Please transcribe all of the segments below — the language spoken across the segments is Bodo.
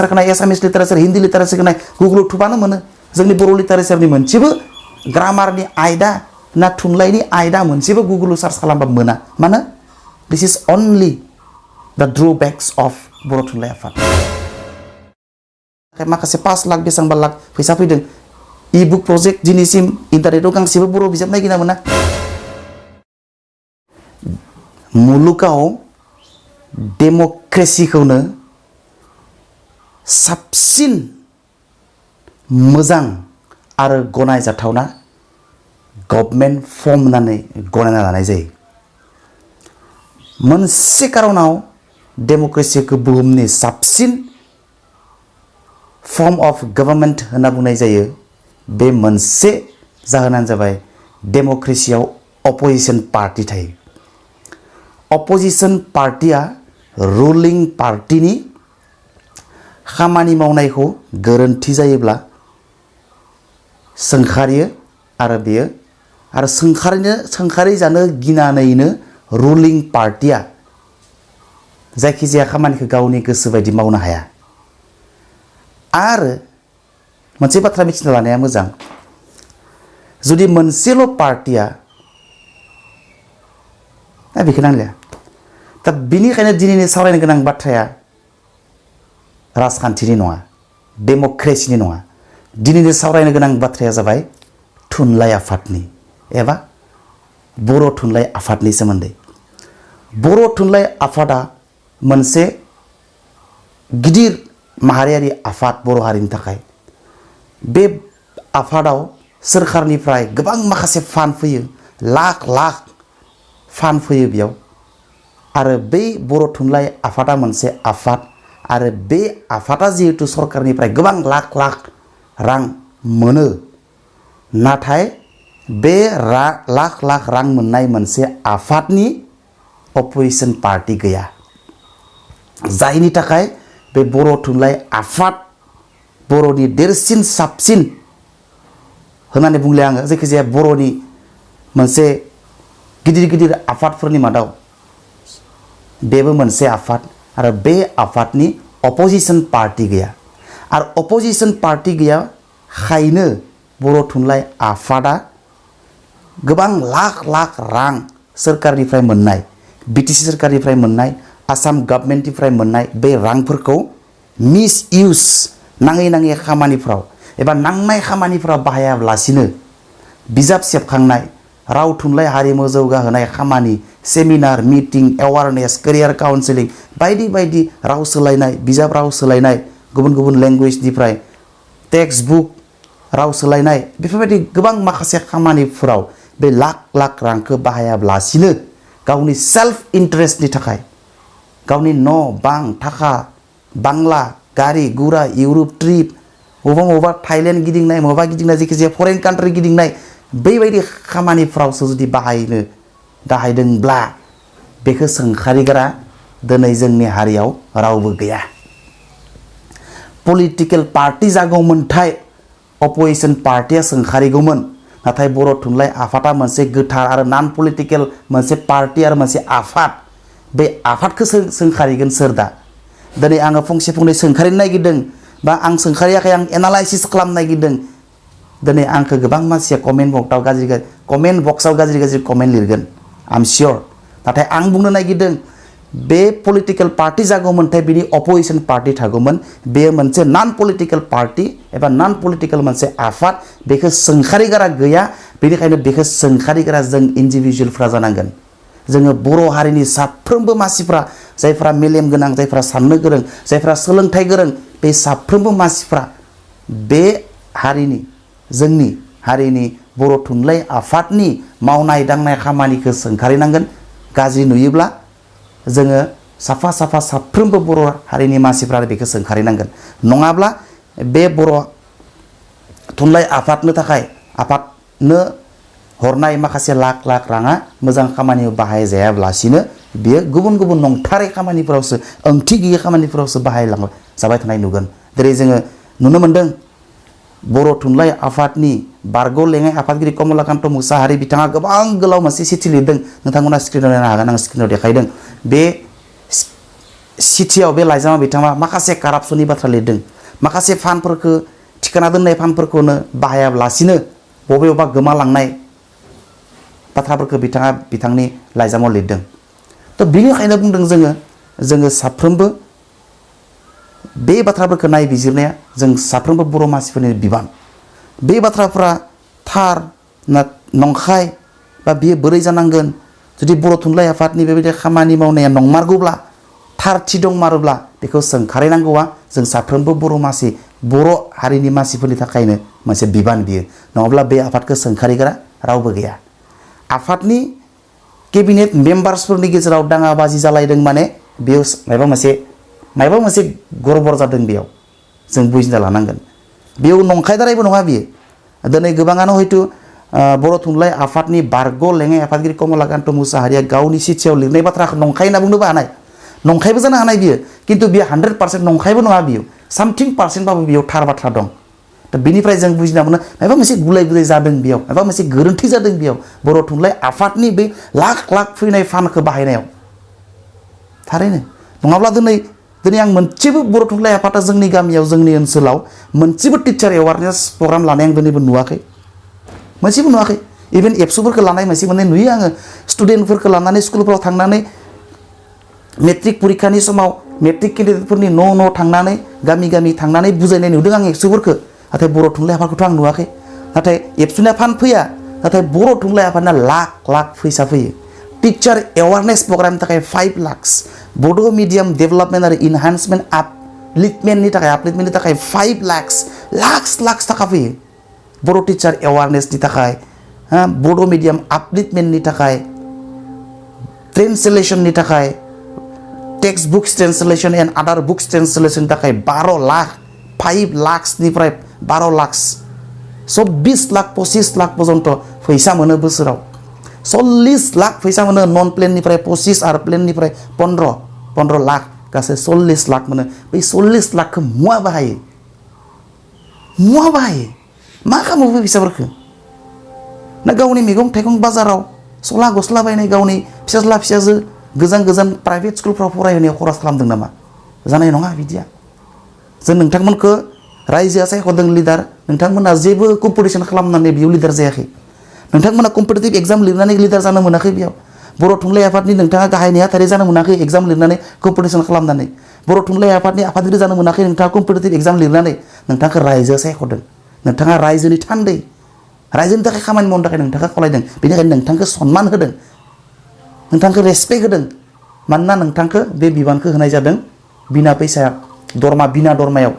लिटारेचारखौ नाय एसामिस लिटारेचार हिन्दी लिटारेचारखौ नाय गुगोलाव थुबानो मोनो जोंनि बर' लिटारेचारनि मोनसेबो ग्रामारनि आयदा ना थुनलाइनि आयदा मोनसेबो गुगोलाव सार्च खालामबा मोना मानो दिस इज अनलि द ड्रबेक्स अफ बर' थुनलाइ आफाद माखासे 5 लाख बेसेबांबा लाख फैसा फैदों इ-बुक प्रजेक्ट दिनैसिम इन्टारनेटआव गांसेबो बर' बिजाब नागिरना मोना मुलुगाव डेम'क्रेसिखौनो साबसिन मोजां आरो गनायजाथावना गभर्नमेन्ट फर्म होननानै गनायना लानाय जायो मोनसे कारनाव डेम'क्रेसिखौ बुहुमनि साबसिन फर्म अफ गभर्नमेन्ट होनना बुंनाय जायो बे मोनसे जाहोनानो जाबाय डेम'क्रेसियाव अपोजिशन पार्टी थायो अपोजिशन पार्टीया रुलिं पार्टीनि खामानि मावनायखौ गोरोन्थि जायोब्ला सोंखारियो आरो बेयो आरो सोंखारि जानो गिनानैनो रुलिं पार्टीया जायखिजाया खामानिखौ गावनि गोसो बायदि मावनो हाया आरो मोनसे बाथ्रा मिथिना लानाया मोजां जुदि मोनसेल' पार्टीया दा बेखौ नांलिया दा बिनिखायनो दिनैनि सावरायनो गोनां बाथ्राया राजखान्थिनि नङा डेम'क्रेसिनि नङा दिनैनि सावरायनो गोनां बाथ्राया जाबाय थुनलाइ आफादनि एबा बर' थुनलाइ आफादनि सोमोन्दै बर' थुनलाइ आफादा मोनसे गिदिर माहारियारि आफाद बर' हारिनि थाखाय बे आफादाव सोरखारनिफ्राय गोबां माखासे फान्ड फैयो लाख लाख फान्ड फैयो बेयाव आरो बै बर' थुनलाइ आफादा मोनसे आफाद आरो बे आफादा जिहेतु सरकारनिफ्राय गोबां लाख लाख रां मोनो नाथाय बे लाख लाख रां मोननाय मोनसे आफादनि अपोजिशन पार्टी गैया जायनि थाखाय बे बर' थुनलाइ आफाद बर'नि देरसिन साबसिन होननानै बुंले आङो जायखिजाया बर'नि मोनसे गिदिर गिदिर आफादफोरनि मादाव बेबो मोनसे आफाद आरो बे आफादनि अपोजिशन पार्टी गैया आरो अपोजिशन पार्टी गैया खायनो बर' थुनलाइ आफादा गोबां लाख लाख रां सोरखारनिफ्राय मोननाय बिटिसि सोरखारनिफ्राय मोननाय आसाम गभर्नमेन्टनिफ्राय मोननाय बे रांफोरखौ मिस इउज नाङै नाङै खामानिफ्राव एबा नांनाय खामानिफ्राव बाहायालासिनो बिजाब सेबखांनाय राव थुनलाइ हारिमु जौगाहोनाय खामानि seminar meeting awareness career counselling बायदि बायदि राव सोलायनाय बिजाब राव सोलायनाय गुबुन गुबुन लेंगुवेजनिफ्राय टेक्स्ट बुक राव सोलायनाय बेफोरबायदि गोबां माखासे खामानिफोराव बे लाख लाख रांखौ बाहायालासिनो गावनि सेल्फ इन्टारेस्टनि थाखाय गावनि न' बां थाखा बांला गारि गुरा इउरप ट्रिप बबेबा थाइलेण्ड गिदिंनाय बबेबा गिदिंनाय जायखिजाया फरेन कान्ट्रि गिदिंनाय बेबायदि खामानिफ्रावसो जुदि बाहायनो दाहायदोंब्ला बेखौ सोंखारिग्रा दिनै जोंनि हारियाव रावबो गैया पलिटिकेल पार्टी जागौमोनथाय अपोजिशन पार्टीया सोंखारिगौमोन नाथाय बर' थुनलाइ आफादा मोनसे गोथार आरो नन पलिटिकेल मोनसे पार्टी आरो मोनसे आफाद बे आफादखौ सोंखारिगोन सोर दा दिनै आङो फंसे फंनै सोंखारिनो नागिरदों बा आं सोंखारियाखै आं एनालाइसिस खालामनो नागिरदों दिनै आंखौ गोबां मानसिया कमेन्ट बक्सआव गाज्रि कमेन्ट लिरगोन आइ एम सियर नाथाय आं बुंनो नागिरदों बे पलिटिकेल पार्टी जागौमोनथाय बिनि अपोजिशन पार्टी थागौमोन बेयो मोनसे नन पलिटिकेल पार्टी एबा नन पलिटिकेल मोनसे आफाद बेखौ सोंखारिग्रा गैया बेनिखायनो बेखौ सोंखारिग्रा जों इन्डिभिजुवेलफ्रा जानांगोन जोङो बर' हारिनि साफ्रोमबो मानसिफ्रा जायफ्रा मेलेम गोनां जायफ्रा साननो गोरों जायफ्रा सोलोंथाइ गोरों बे साफ्रोमबो मानसिफ्रा बे हारिनि जोंनि हारिनि बर' थुनलाइ आफादनि मावनाय दांनाय खामानिखौ सोंखारिनांगोन गाज्रि नुयोब्ला जोङो साफा साफ्रोमबो बर' हारिनि मानसिफ्रा बेखौ सोंखारिनांगोन नङाब्ला बे बर' थुनलाइ आफादनो थाखाय आफादनो हरनाय माखासे लाख लाख राङा मोजां खामानियाव बाहायजायाब्लासिनो बियो गुबुन गुबुन नंथारै खामानिफोरावसो ओंथि गैयै खामानिफोरावसो बाहायजाबाय थानाय नुगोन जेरै जोङो नुनो मोन्दों बर' थुनलाइ आफादनि बारग' लेङाइ आफादगिरि कमलाकान्त मुसाहारि बिथाङा गोबां गोलाव मोनसे चिठि लिरदों नोंथांमोना स्क्रिनाव नायनो हागोन आं स्क्रिनाव देखायदों बे सिटियाव बे लाइजामा बिथाङा माखासे कारापसननि बाथ्रा लिरदों माखासे फान्डफोरखौ थिखाना दोननाय फान्डफोरखौनो बाहायालासिनो बबेयावबा गोमालांनाय बाथ्राफोरखौ बिथाङा बिथांनि लाइजामाव लिरदों थ' बिनिखायनो बुंदों जोङो साफ्रोमबो बे बाथ्राफोरखौ नायबिजिरनाया जों साफ्रोमबो बर' मानसिफोरनि बिबान बे बाथ्राफ्रा थार ना नंखाय बा बियो बोरै जानांगोन जुदि बर' थुनलाइ आफादनि बेबायदि खामानि मावनाया नंमारगौब्ला थारथि दंमारोब्ला बेखौ सोंखारिनांगौआ जों साफ्रोमबो बर' मानसि बर' हारिनि मानसिफोरनि थाखायनो मोनसे बिबान बियो नङाब्ला बे आफादखौ सोंखारिग्रा रावबो गैया आफादनि केबिनेट मेम्बार्सफोरनि गेजेराव दाङाबाजि जालायदों माने बेयाव मायबा मोनसे गड़बड़ जादों बेयाव जों बुजिना लानांगोन बेयाव नंखायदारायबो नङा बियो दिनै गोबाङानो हयथ' बर' थुनलाइ आफादनि बारग' लेङाइ आफादगिरि कमलाकान्त मुसाहारिया गावनि सिटियाव लिरनाय बाथ्राखौ नंखाय होनना बुंनोबो हानाय नंखायबो जानो हानाय बियो खिन्थु बियो 100% नंखायबो नङा बियो सामथिं पार्सेन्टबाबो बेयाव थार बाथ्रा दं दा बेनिफ्राय जों बुजिना मोनो माबा मोनसे गुलाय गुजाय जादों बेयाव माबा मोनसे गोरोन्थि जादों बेयाव बर' थुनलाइ आफादनि बे लाख लाख फैनाय फान्डखौ बाहायनायाव थारैनो नङाब्ला दिनै आं मोनसेबो बर' थुनलाइ आफादा जोंनि गामियाव जोंनि ओनसोलाव मोनसेबो टिचार एवारनेस प्रग्राम लानाय आं दिनैबो नुवाखै मोनसेबो नुवाखै इभेन एबसुफोरखौ लानाय मोनसे मोननै नुयो आङो स्टुडेन्टफोरखौ लानानै स्कुलफोराव थांनानै मेट्रिक परिखानि समाव मेट्रिक केन्डिडेटफोरनि न' थांनानै गामि गामि थांनानै बुजायनाय नुदों आं एबसुफोरखौ नाथाय बर' थुनलाइ आफादखौथ' आं नुवाखै नाथाय एबसुनिया फान्ड फैया नाथाय बर' थुनलाइ आफादना लाख लाख फैसा फैयो टिचार एवारनेस प्रग्रामनि थाखाय 5 लाख बड' मिडियाम डेभेलपमेन्ट आरो इनहान्समेन्ट आपलिटमेन्टनि थाखाय 5 लाख थाखा फैयो बर' टिचार एवारनेसनि थाखाय बड' मिडियाम आपलिटमेन्टनि थाखाय ट्रेन्सलेसननि थाखाय टेक्स्ट बुक्स ट्रेन्सलेसन एन्ड आदार बुक्स ट्रेन्सलेसननि थाखाय 12 लाख 5 लाखनिफ्राय 12 लाख 24 लाख 25 लाख पर्यन्त फैसा मोनो बोसोराव 40 लाख फैसा मोनो नन प्लेननिफ्राय 25 आरो प्लेननिफ्राय 15 लाख गासै 40 लाख मोनो बै 40 लाखखौ मुवा बाहायो मा खालामो बे फैसाफोरखौ ना गावनि मैगं थाइगं बाजाराव सला गस्ला बायनाय गावनि फिसाज्ला फिसाजो गोजान प्राइभेट स्कुलफ्राव फरायहोनायाव खरस खालामदों नामा जानाय नङा बिदिया जों नोंथांमोनखौ रायजोआ सायख'दों लिडार नोंथांमोना जेबो कम्पिटिसन खालामनानै बेयाव लिडार जायाखै नोंथांमोना कम्पिटिटिभ एग्जाम लिरनानै लिडार जानो मोनाखै बेयाव बर' थुनलाइ आफादनि नोंथाङा गाहाय नेहाथारि जानो मोनाखै एग्जाम लिरनानै कम्पिटिसन खालामनानै बर' थुनलाइ आफादनि आफादगिरि जानो मोनाखै नोंथाङा कम्पिटिटिभ एग्जाम लिरनानै नोंथांखौ रायजोआ सायख'दों नोंथाङा रायजोनि थान्दै रायजोनि थाखाय खामानि मावनो थाखाय नोंथांखौ खावलायदों बेनिखायनो नोंथांखौ सनमान होदों नोंथांखौ रेसपेक्ट होदों मानोना नोंथांखौ बे बिबानखौ होनाय जादों बिना फैसा बिना दरमायाव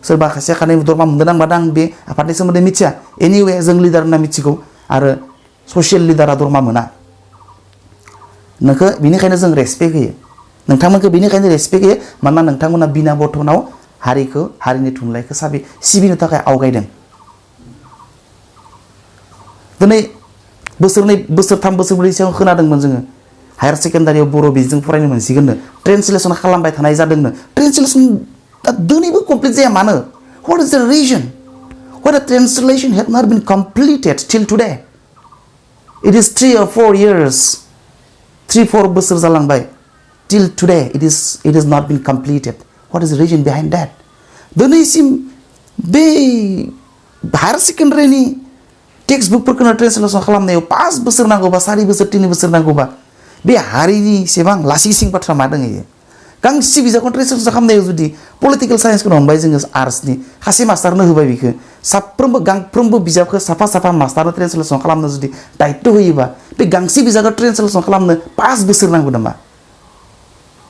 सोरबा खायसे खानै दरमा मोनदों आं आं बे आफादनि सोमोन्दै मिथिया एनिवे जों लिडार होनना मिथिगौ आरो ससियेल लिडारा दरमा मोना नोंखौ बेनिखायनो जों रेसपेक्ट होयो नोंथांमोनखौ बेनिखायनो रेसपेक्ट होयो मानोना नोंथांमोना बिना बर्थनाव हारिनि थुनलाइखौ सिबिनो थाखाय आवगायदों दिनै बोसोरनै बोसोरथाम बोसोरब्रै सिगां खोनादोंमोन जोङो हायार सेकेन्डारियाव बर' बिजों फरायनो मोनसिगोननो ट्रेन्सलेसन खालामबाय थानाय जादोंनो ट्रेन्सलेसन दिनैबो कमप्लिट जाया मानो what is the reason why the translation had not been completed till today it is 3 or 4 years 3-4 बोसोर जालांबाय till today it is not been completed what is the reason behind that दिनैसिम बे हायार सेकेन्डारिनि टेक्स्ट बुकफोरखौनो ट्रेन्सलेसन खालामनायाव 5 बोसोर नांगौबा 4 बोसोर 3 बोसोर नांगौबा बे हारिनि सेबां लासिंसिं बाथ्रा मा दङ इयो गांसे बिजाबखौ ट्रेन्सलेसन खालामनायाव जुदि पलिटिकेल साइन्सखौनो हमबाय जोङो आर्ट्सनि सासे मास्टारनो होबाय बेखौ गांफ्रोमबो बिजाबखौ साफा मास्टारनो ट्रेन्सलेसन खालामनो जुदि दायित्व होयोबा बे गांसे बिजाबखौ ट्रेन्सलेसन खालामनो 5 बोसोर नांगौ नामा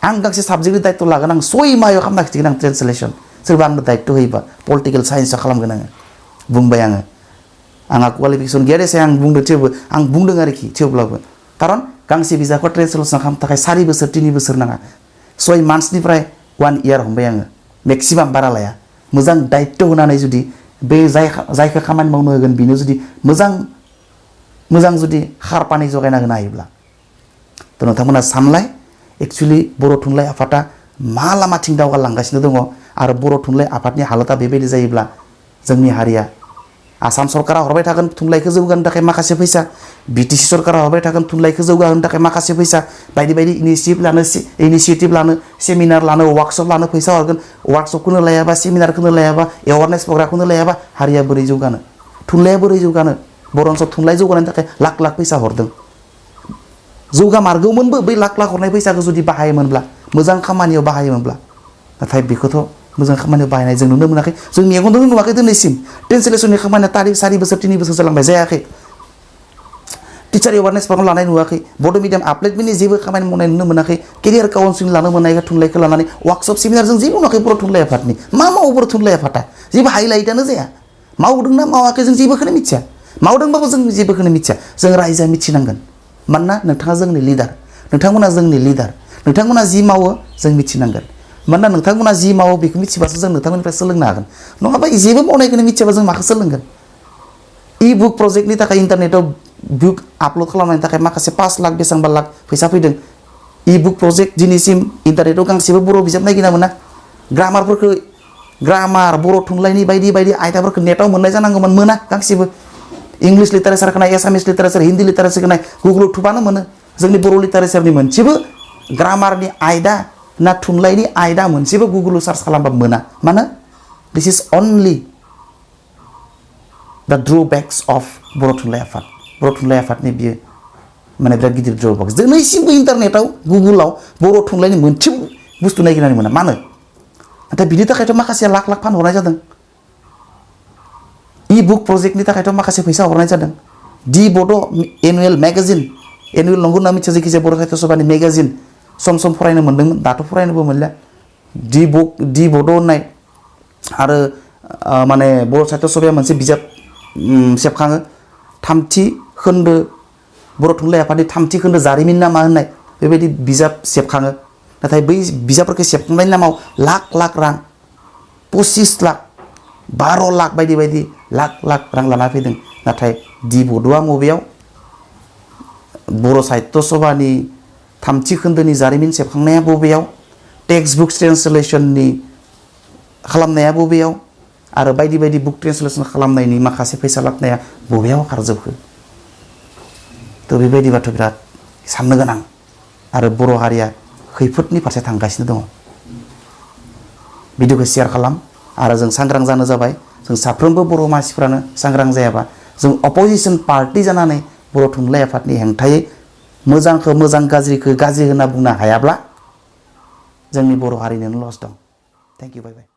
आं गांसे साबजेक्टनि दायित्व लागोन आं 6 माहायाव खालामना खिथिगोन आं ट्रेन्सलेसन सोरबा आंनो दायित्व होयोबा पलिटिकेल साइन्सआव खालामगोन आङो बुंबाय आङो आंहा क्वालिफिकेसन गैया देसाय आं बुंदों आरोखि थेवब्लाबो खारन गांसे बिजाबखौ ट्रेन्सलेसन खालामनो थाखाय 4 बोसोर 3 बोसोर नाङा 6 मान्थसनिफ्राय 1 इयार हमबाय आङो मेक्सिमाम बारा लाया मोजां दायित्व होनानै जुदि बे जायखौ खामानि मावनो होगोन बेनो जुदि मोजां जुदि खार पानि जगायना होनो हायोब्ला थ' नोंथांमोना सानलाय एक्सुवेलि बर' थुनलाइ आफादा मा लामाथिं दावगालांगासिनो दङ आरो बर' थुनलाइ आफादनि हालोदा बेबायदि जायोब्ला जोंनि हारिया आसाम सरकारा हरबाय थागोन थुनलाइखौ जौगाहोनो थाखाय माखासे फैसा बिटिसि सरकारा हरबाय थागोन थुनलाइखौ जौगाहोनो थाखाय माखासे फैसा बायदि बायदि इनिशिएटिभ लानो सेमिनार लानो वार्कशप लानो फैसा हरगोन वार्कशपखौनो लायाबा सेमिनारखौनो लायाबा एवारनेस प्रग्रामखौनो लायाबा हारिया बोरै जौगानो थुनलाइया बोरै जौगानो बर' ओनसोलाव थुनलाइ जौगानायनि थाखाय लाख लाख फैसा हरदों जौगामारगौमोनबो बै लाख लाख हरनाय फैसाखौ जुदि बाहायोमोनब्ला मोजां खामानियाव बाहायोमोनब्ला नाथाय बेखौथ' मोजां खामानियाव बाहायनाय जों नुनो मोनाखै जों मेगनजोंनो नुवाखै दिनैसिम ट्रेन्सलेसननि खामानिया 4 बोसोर 3 बोसोर जालांबाय जायाखै टिचार एवारनेस प्रग्राम लानाय नुवाखै बड' मिडियाम आपलेटमेन्टनि जेबो खामानि मावनाय नुनो मोनाखै केरियार काउन्सिलिं लानो मोननाय थुनलाइखौ लानानै वार्कशप सेमिनार जों जेबो नुवाखै बर' थुनलाइ आफादनि मा मावो बर' थुनलाइ आफादा जेबो हाइलाइटआनो जाया मावदोंना मावाखै जों जेबोखौनो मिथिया मावदोंबाबो जों जेबोखौनो मिथिया जों रायजोआ मिथिनांगोन मानोना नोंथाङा जोंनि लिडार नोंथांमोना जोंनि लिडार नोंथांमोना जि मावो जों मिथिनांगोन मानोना नोंथांमोना जि मावो बेखौ मिथिबासो जों नोंथांमोननिफ्राय सोलोंनो हागोन नङाबा जेबो मावनायखौनो मिथियाबा जों माखौ सोलोंगोन इ बुक प्रजेक्टनि थाखाय इन्टारनेटआव बुक आपल'ड खालामनायनि थाखाय माखासे 5 लाख बेसेबांबा लाख फैसा फैदों इ बुक प्रजेक्ट दिनैसिम इन्टारनेटआव गांसेबो बर' बिजाब नागिरना मोना ग्रामार बर' थुनलाइनि बायदि बायदि आयदाफोरखौ नेटआव मोननाय जानांगौमोन मोना गांसेबो इंलिश लिटारेचारखौ नाय एसामिस लिटारेचार हिन्दी लिटारेचारखौ नाय गुगोलाव थुबानो मोनो जोंनि बर' लिटारेचारनि मोनसेबो ग्रामारनि आयदा ना थुनलाइनि आयदा मोनसेबो गुगोलाव सार्च खालामबा मोना मानो दिस इज अनलि द ड्रबेक्स अफ बर' थुनलाइ आफादनि बियो माने बिराद गिदिर ड्रबेक्स दिनैसिमबो इन्टारनेटआव गुगोलाव बर' थुनलाइनि मोनसेबो बुस्थु नागिरनानै मोना मानो नाथाय बिनि थाखायथ' माखासे लाख लाख फानहरनाय जादों इ बुक प्रजेक्टनि थाखायथ' माखासे फैसा हरनाय जादों दि बड' एनुवेल मेगाजिन एनुवेल नंगौ ना मिथिया जायखिजाया बर' साहित्य सभानि मेगाजिन सम सम फरायनो मोन्दोंमोन दाथ' फरायनोबो मोनला दि बड' होननाय आरो माने बर' साहित्य सभाया मोनसे बिजाब सेबखाङो 3थि खोन्दो बर' थुनलाइ आफादनि 3थि खोन्दो जारिमिन ना मा होननाय बेबायदि बिजाब सेबखाङो नाथाय बै बिजाबफोरखौ सेबखांनायनि नामाव लाख लाख रां 25 लाख 12 लाख बायदि बायदि लाख लाख रां लाना फैदों नाथाय दि बड'आ मबेयाव बर' साहित्य सभानि 3थि खोन्दोनि जारिमिन सेबखांनाया बबेयाव टेक्स्ट बुक ट्रेन्सलेसननि खालामनाया बबेयाव आरो बायदि बायदि बुक ट्रेन्सलेसन खालामनायनि माखासे फैसा लाबनाया बबेयाव खारजोबखो थ' बेबायदिबाथ' बिराद साननो गोनां आरो बर' हारिया खैफोदनि फारसे थांगासिनो दङ भिडिअखौ शेयार खालाम आरो जों सांग्रां जानो जाबाय जों साफ्रोमबो बर' मानसिफ्रानो सांग्रां जायाबा जों अपोजिसन पार्टि जानानै बर' थुनलाइ आफादनि हेंथायै मोजांखौ मोजां गाज्रिखौ गाज्रि होनना बुंनो हायाब्ला जोंनि बर' हारिनिनो लस दं थेंक इउ बाय बाय